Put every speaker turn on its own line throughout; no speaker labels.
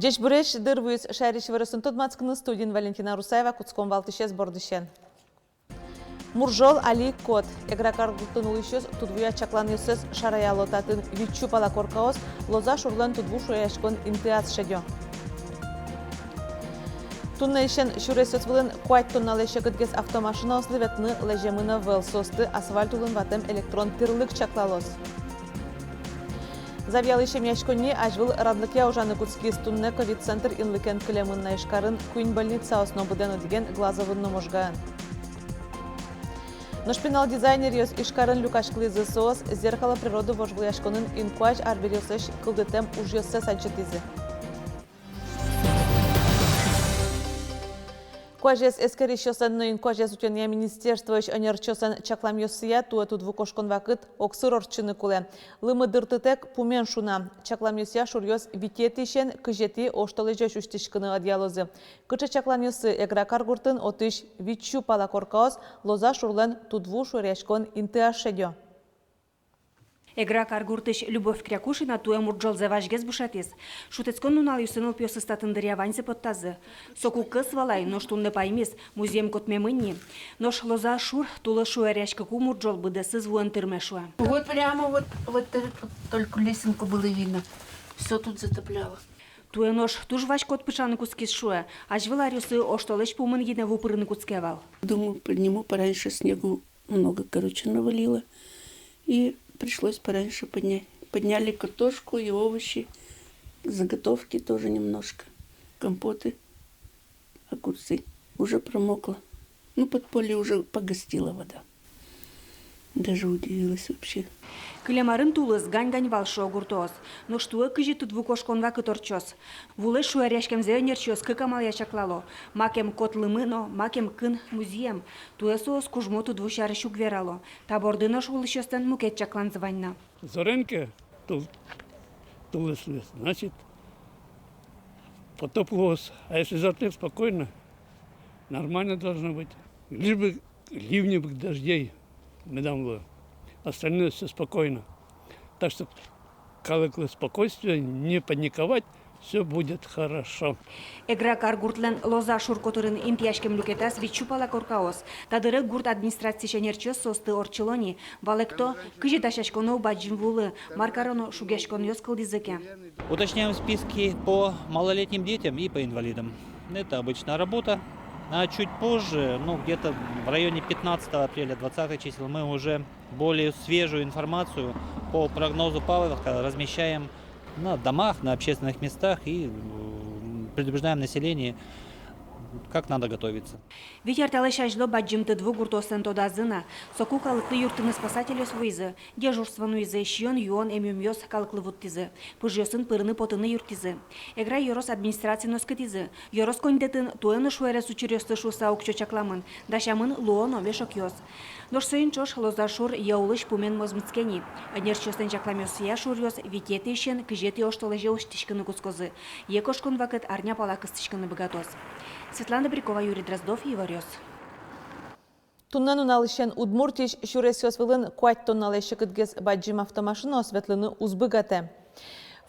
Жеш бүреш дырвыз шәріш вырысын тұдмацкыны студин Валентина Русаева Куцком Валтышес бордышен. Муржол Али Кот. Эгракар гуттын улышыз тудвуя чакланысыз шараялотатын витчу палакоркаос лоза шурлан тудву шуяшкон интиаз шедё. Тунна ишен шуресөс вылын куайт тонналеше гыдгес автомашина осливетны лежемына вэлсосты асфальт улын ватем электрон тырлык чаклалос. Завьялыше мяшконни ажвыл радлыке ужаны куцки стунне ковид-центр инлыкен кілемынна ишкарын куин больница основыден деген глазовынны можгаан. Ношпинал дизайнер йос ишкарын люкашклы зысоос зеркало природы вожглыяшконын инкуач арберёсыш кылдытем ужьёссе санчетизы. Куажес эскеришёсан ноин куажес утёния министерствош онерчосан чакламьёсыя туэту двукошкон вакыт оксыр орчыны куле. Лымы дыртытек пумен шуна. Чакламьёсыя шурьёс витетишен кыжети оштолыжёш уштишкыны адьялозы. Кычы чакламьёсы эгракар гуртын отыш витчу палакоркаос лоза шурлен тудву шуряшкон интыашедё.
Эгра каргуртыш Любовь Крякушина туя мурджол заважгез бушатес. Шутецкон нунал юсыныл пёсы статындыря ваньзе подтазы. Соку кыс валай, но штунны паймес, музеем котмемынни. Нош лоза шур, тула шуаряшка ку мурджол быдасы звуэн тырмешуа.
Вот прямо вот только лесенку было видно. Все тут затопляло.
Туя нож туж ваш кот пышаны куски шуя, аж виларюсы оштолыш пумын гине вупырны куцкевал.
Думаю, подниму пораньше, снегу много, навалило. И пришлось пораньше поднять. Подняли картошку и овощи, заготовки тоже немножко, компоты, огурцы. Уже промокло. Подполье уже погостила вода. Даже удивилась вообще.
Кылемарын тулыз гань-гань валшы огуртоос. Но штуы кыжи тут вукошконва кыторчос. Вулы шуаряшкем зеонерчос кыкамал ячаклало. Макем котлымыно, макем кын музеем. Туэсоос кужмо тут вушары шугверало. Табордыно шулышостен мукет чакланзываньна.
Заренке тулыслес, значит, потоплос. А если затоп спокойно, нормально должно быть. Лишь бы ливневых дождей не дамло. Остальное все спокойно. Так что калыклы спокойствие, не паниковать, все будет хорошо.
Эгра каргуртлен лоза шуркотырын интияшкем люкетас вичупала коркаос. Тадыры гурт администрации шенерчос состы орчелони. Валекто кыжи дашашконо баджин вулы. Маркароно шугешкон ёскал дизыке.
Уточняем списки по малолетним детям и по инвалидам. Это обычная работа. А чуть позже, где-то в районе 15 апреля, 20 чисел, мы уже более свежую информацию по прогнозу паводка размещаем на домах, на общественных местах и предупреждаем население, как надо готовиться.
Витер талышажло баджимты двугуртосен тодазына. Соку калыклы юртыны спасателёс вызы. Дежурствану изы шион юон эмюмёс калыклы вуттизы. Пыжёсын пырыны потыны юртизы. Эгра йорос администрации носкатизы. Йорос контетін туэны шуэре сучерёсты шуса укчо чакламын. Дашамын луон омешок ёс. Дош сөйін чош лоза шур яулыш пумен мозмыцкени. Нерчёстен чакламёс я шурёс витеты ишен кыжеты оштолыжы уштишкыны кускозы. Екошкон вакыт арня палакыстышкыны богатос. Светлана Брикова, Юрий Дроздов, Еварёс.
Туннан уналышен Удмуртиш шуресёс вылын куайт тонналеші кыдгес баджим автомашина осветлыны узбыгате.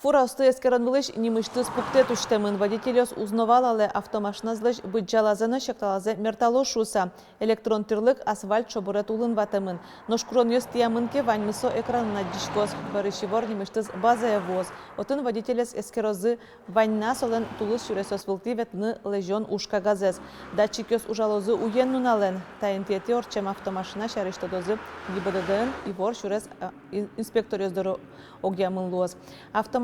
Фура осты эскерон вылыш немышты спукте туштемын водителёс узнавалалы автомашина злыш быджалазаны шекталазы мертало шуса. Электрон тырлык асфальт шобурет улын ватемын. Ношкурон ёс тиямынке ваньмысо экранына дишкос. Барышевор немыштыз базая воз. Отын водителес эскерозы ваньна солен тулыс шуресёс вылты ветны лежон ушка газез. Датчикёс ужалозы уен нунален. Тайынтети орчем автомашина шариштадозы ГИБДД и вор шурес инспекторёс дору огьямын луоз.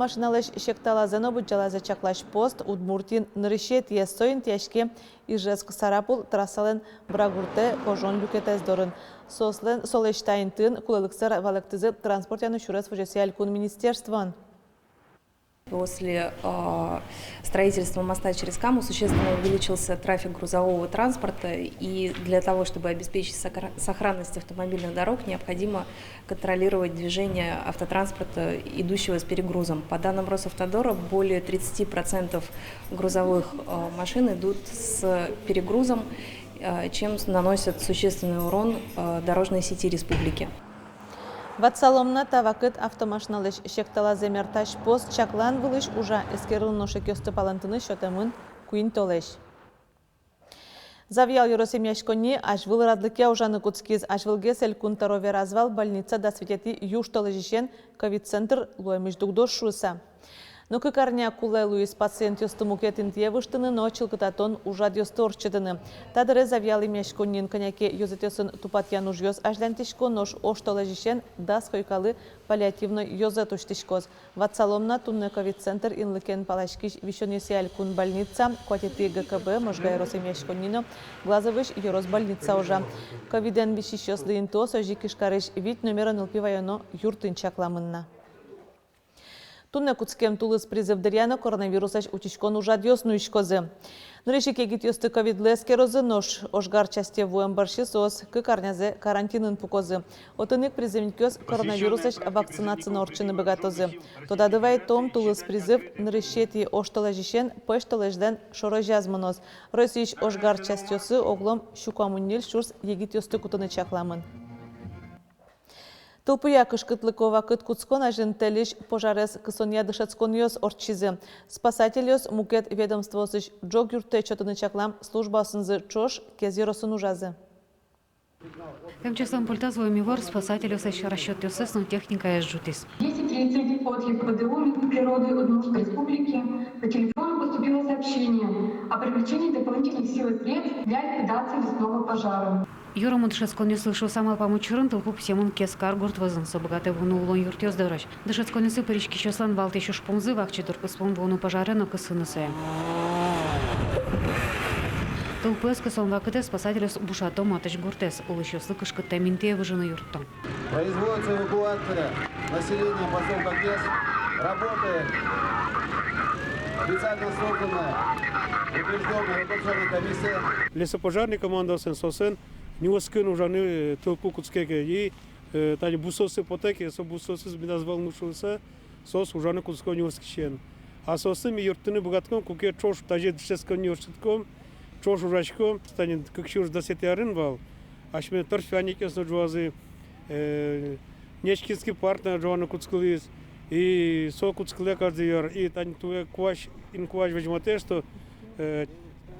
Машиналыш шекталазыны бұджалазы чаклаш пост Удмуртин нырышет ессойын тяшке Ижеск Сарапул трассален Брагурте кожон люкетез дорын. Солештайын тын кулылықсыр валықтызы транспорт яны шурес вжесияль кун министерствон.
После строительства моста через Каму существенно увеличился трафик грузового транспорта, и для того, чтобы обеспечить сохранность автомобильных дорог, необходимо контролировать движение автотранспорта, идущего с перегрузом. По данным Росавтодора, более 30% грузовых машин идут с перегрузом, чем наносят существенный урон дорожной сети республики.
Ватсаломна тавакыт автомашиналыш шектала земерташ пост чаклан вылыш уже эскерылно шекёсты палантыны шотамын куин толеш. Завьял Юросемьяшкони ажвыл радлыке ужаны куцкиз ажвылге селькун тарове развал больница да светети юштолежишен ковид-центр луэмыждугдор шуса. Но кыкарня кулай луис пациент юстымукетин тевыштыны, но чылкытатон ужад юсторчыдыны. Тадыры завьял имяшконнин коняке юзетесын тупатьян уж юз ажлянтишко, нож оштолежишен да схойкалы паллиативной юзетуштишкоз. Ватсаломна тунны ковид-центр инлыкен палашкиш вишонесиаль кун больница, котети ГКБ, можгай росимяшконнино, глазовыш юрос больница уже. Ковиден вишищос дыинто, сожи кишкарыш вид номера нылпивайоно юртын чакламынна. Тунне куцкем тулыс призыв дырьяна коронавирусаш учишкон ужад ёсну ишкозы. Нырышике гит ёсты ковид-лескерозы нож ошгар часте вуем баршисос, кыкарнязе карантинын пукозы. Отынык призывникёс коронавирусаш вакцинацияны орчыны богатозы. Тода дывай том тулыс призыв нырышети оштолажишен пыштолажден шорожазмыноз. Росиш ошгар частёсы оглом щукамуннил шурс егит ёсты кутыны чакламын. Тылпыя кышкытлыкова кыт куцкон ажын телиш пожарес кысония дышацкон ёс орчизы. Спасатель ёс мукет ведомствосыш джог юрте чотыны чаклам службасынзы чош кезеросын ужазы.
Тем числом пультазовыми вор спасателю саща расчет ёсесну техника жутис.
10:30 от ЕПДУ Минприроды Удмуртской Республики по телефону поступило сообщение о привлечении дополнительных сил и средств для ликвидации лесного пожара.
Юрому дышецкон не слышал самал помучурын толку всемун кескар гурт вазын собогатый вуну улон юртёс дырыш. Дышецкон несы парички чослан валт еще шпунзы вахчи турпыспун вуну пожары но кысынысы. Толпы скосон вакыты спасателю бушатом атыш гуртес улыщосы кышкытта минте выжыны юрттом.
Производится эвакуация населения поселка Кес. Работает специально созданная утвержденная эвакуационная комиссия.
Лесопожарный команда Сенсосен не ускын ужаны толпу куцкеге и тани бусосы потеки, со бусосы назвал мушуса, сос ужаны куцко не ускищен. А сосы ми юртыны богатком куке чош тажет дышеском не ушитком, чош ужачком, станет как чур до сети арын вал. Ашме торфяники с ножвазы, нечкинский партнер Джоанна Куцкулис и со Куцкле каждый яр и тань туе кваш инкваш вежмате, что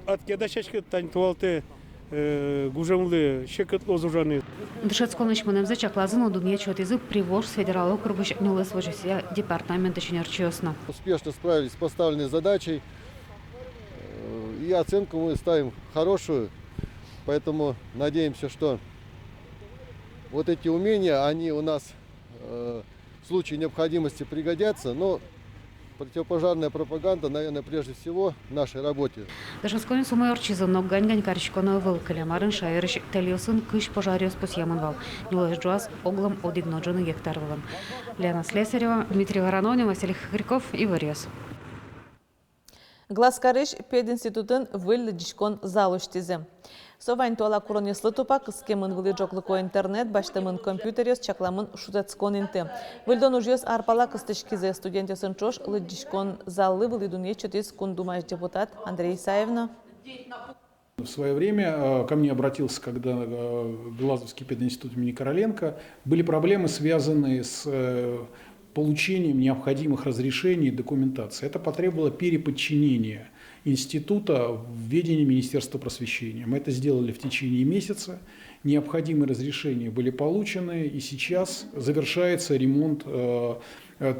от кедашечки тань туалте гужемлы щекот лозужаны.
Дышецкон ишманем за чаклазын удумья чотизы привож с федерал округыш нюлы свожися департамента чинерчёсна.
Успешно справились с поставленной задачей. И оценку мы ставим хорошую. Поэтому надеемся, что вот эти умения, они у нас в случае необходимости пригодятся. Но противопожарная пропаганда, наверное, прежде всего в нашей работе.
Дышецкон сумой орчизы но гань карчкона выл калямарын шайырыш телиосын кыш пожарёс посьямын вал. Нюлы жуаз оглом одигноджаны гектар вылын. Лена Слесарева, Дмитрий Ворононин, Василий Хриков и Варьёс.
Гласкарыш пединститутын выль дишкон залуштизе. Совайн туала куронеслы тупак, скемын вылы жоклыко интернет, баштамын компьютерес, чакламын шутецкон инты. Выльдон ужьёс арпала кыстышкизе студентесын чош лыдишкон заллы вылы дуне чотис кундумаш депутат Андрей Исаевна.
В свое время ко мне обратился, когда Глазовский пединститут имени Короленко, были проблемы, связанные с получением необходимых разрешений и документации. Это потребовало переподчинения института в ведение Министерства просвещения. Мы это сделали в течение месяца. Необходимые разрешения были получены, и сейчас завершается ремонт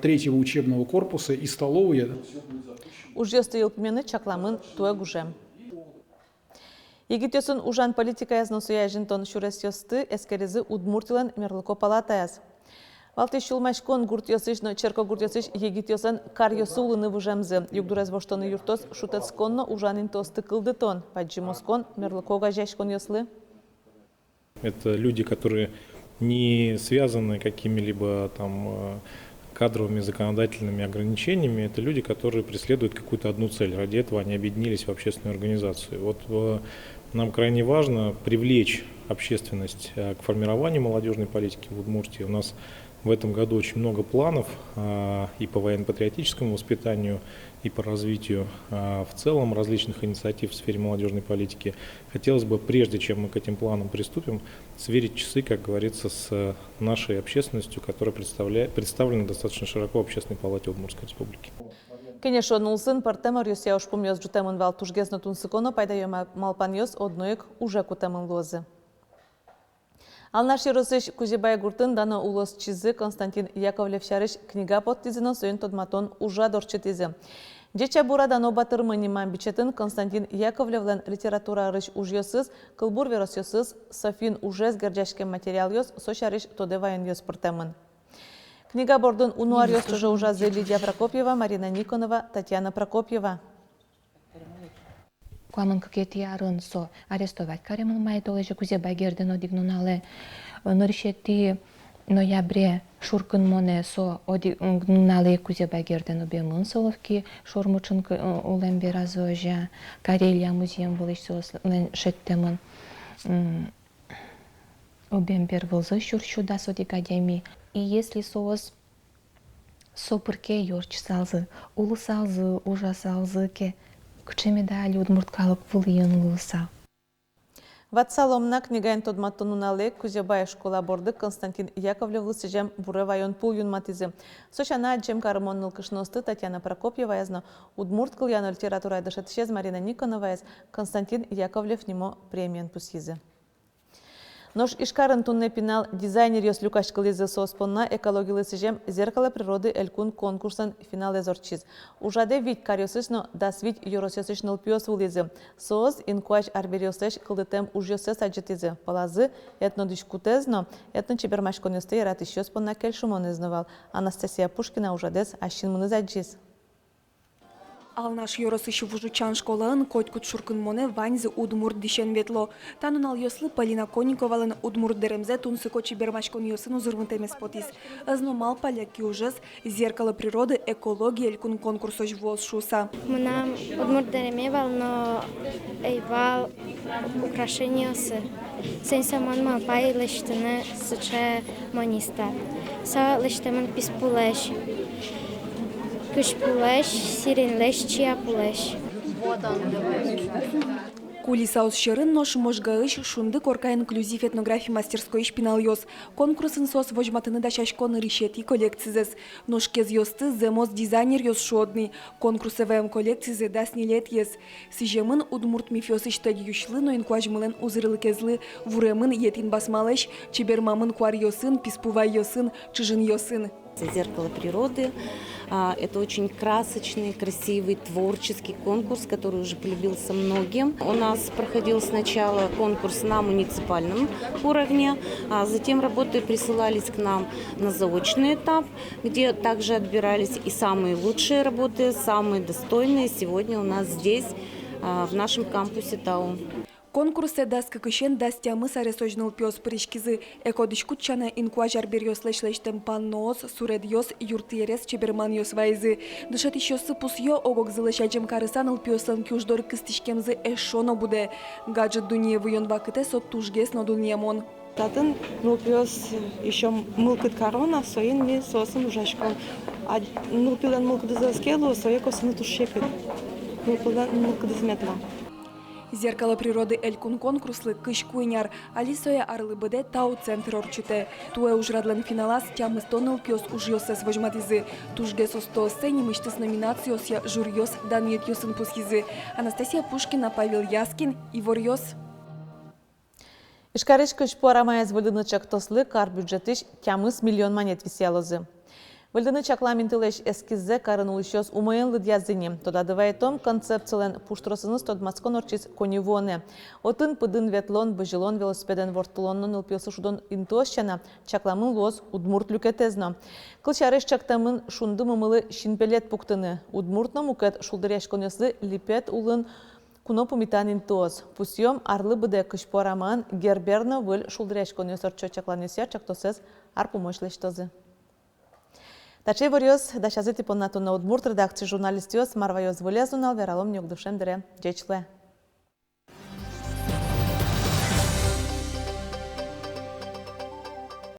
третьего учебного корпуса и столовой.
Уже стоял пмены чакламын туэгуже. Егитёсын ужан политика язносы яжинтон шуресёсты эскерезы Удмуртилан мерлыко палатаяз. Валты шулмашкон гуртёсышно черко гуртёсыш егитёсын карьёсулыны вужемзы. Югдурез воштоны юртос шутецконно ужанин тосты кылдытон. Паджимоскон мерлыкога жашкон ёслы.
Это люди, которые не связаны какими-либо там кадровыми законодательными ограничениями. Это люди, которые преследуют какую-то одну цель. Ради этого они объединились в общественную организацию. Вот нам крайне важно привлечь общественность к формированию молодежной политики в Удмуртии. У нас в этом году очень много планов и по военно-патриотическому воспитанию, и по развитию в целом различных инициатив в сфере молодежной политики. Хотелось бы, прежде чем мы к этим планам приступим, сверить часы, как говорится, с нашей общественностью, которая представлена достаточно широко в Общественной палате Удмуртской республики.
Конечно, нулсын партемор ёс я уж помню с джутемон вал тужгезно тунсыконо пайда ёма малпан ёс одноек уже кутемон лозы. Алнаш Яросыш Кузебай Гуртын дана улос чизы Константин Яковлев шарыш книга подтизino сөйін тодматон уже дорчетизы. Деча бурадан обатырмыни мамбичетін Константин Яковлевлен литература рыш ужьосыз, кылбур веросьосыз, Софин ужез герджашкен материал ёс, сошарыш тодевайын ёс пыртемын. Книга бордын унуар ёс уже ужазы Лидия Прокопьева, Марина Никонова, Татьяна Прокопьева.
Куамын кукетиярын со арестовать каремын майдолыжы Кузебай Герден одигнунале норишети ноябре шуркын моне со одигнунале Кузебай Герден обемын соловки шормучын улембе разожа Карелия музеем вылыш сослен шеттемын обембер вылзы шуршуда соди академии. И если соос сопырке yorç salzı, ulu salzı, ужа салзыке Күчеме дали удмурткалык вылыйын улыса.
Ватсаломна книгайн тодматтонунале Кузебай школа борды Константин Яковлев лысыжем буревайон пулюн матизы. Сочана джем кармонныл кышносты Татьяна Прокопьева язно удмурт кыльян литература дышетшез Марина Никонова яз Константин Яковлев нимо премиен пусизы. Нож ишкарын тунне пинал дизайнер ёс Люкаш кылызы соспонна экологиялы сижем зеркало природы элькун конкурсын финал езорчиз. Ужаде вид карьосышно дас вид юросёсышныл пёс улизы. Соз инкуаш арбериосыш кылдытем ужьосес аджетизы. Палазы этно дишкутезно, этно чебермашконесты яратыш ёспонна кельшумон изнавал. Анастасия Пушкина ужадес ашинмын изаджиз.
Алнаш Яросыш вужучан школаын котькут шуркын моне ваньзы удмурт дишен ветло. Танунал ёслы Полина Конниковалын удмурт деремзе тунсыко чебермашкон ёсын узырмытемес потис. Азно мал поляки ужас зеркало природы экология элькун конкурсоч воз шуса.
Мнам удмурт деремевал, но эйвал украшения с сенсаман мал пай лештene сыче мониста. Са лештеман писпулеш. Кыш пулеш, сиренлеш, чия пулеш.
Кулисаус шырын нош можгаыш шунды корка инклюзив этнографии мастерской шпинал ёс. Конкурсын сос вожматыны дашашкон решети коллекцизес. Нош кез ёсты земос дизайнер ёс шодный. Конкурсы ВМ коллекцизе дасни лет ес. Сижемын удмурт мифёсы штаги юшлы, но инкуажмылен узрылы кезлы. Вуремын етин басмалеш, чебермамын куар ёсын, писпувай ёсын, чыжын ёсын.
Зеркало природы. Это очень красочный, красивый, творческий конкурс, который уже полюбился многим. У нас проходил сначала конкурс на муниципальном уровне, а затем работы присылались к нам на заочный этап, где также отбирались и самые лучшие работы, самые достойные. Сегодня у нас здесь, в нашем кампусе ТАУ.
Конкурсе даст какышен даст тямы саресожнул пёс прыщкизы. Экодышкутчана инкуажар берёс лешлештем панноос, суред ёс, юртиерес чеберман ёс вайзы. Дышат ещё сыпус ё огок зылышаджем карысаныл пёсан кюждор кыстышкемзы эшоно буде. Гаджет дуния выён вакыте сот тужгес нодулниемон.
Татын нулпиос еще мылкыт корона, соин ми сосым ужашкал. А нулпилен мылкыды заскелу, сое косыны тушекет. Нулпилен мылкыды зметла.
Зеркало природы элькун конкурслы кыш куйняр, алисоя арлы быде тау центр орчите. Туэ ужрадлен финалас тямы стоныл пёс ужьосес вожматизы. Тужге состо сцени мыштыс номинациосья журьос данет ёсын пусхизы. Анастасия Пушкина, Павел Яскин, Ивор Ёс.
Ишкарыш кыш порамаяз вылдынычак тослы кар бюджетыш тямыс миллион монет висялозы. Выльдыны чакламентылеш эскиззе карынулышёс умайын лыдязыне. Тода дывайтом концепциялен пуштросыныз тодмаскон орчиз коневоне. Отын пыдын ветлон, быжилон велосипеден вортулоннон ылпилсы шудон интошчана чакламын лоз удмурт люкетезно. Кылчарыш чактамын шунды мымылы шинпелет пуктыны. Удмуртно мукет шулдыряш конесы липет улын куно пумитан интоз. Пусьем арлы быде кыш пораман герберно выль шулдыряш конес орчо чакланесер чактосез арпумош лештозы. Тачей вариос, да шазыти поннату на удмурт редакции журналистиос, марвайос вылезунал, вералом не угдушем дере. Дечле.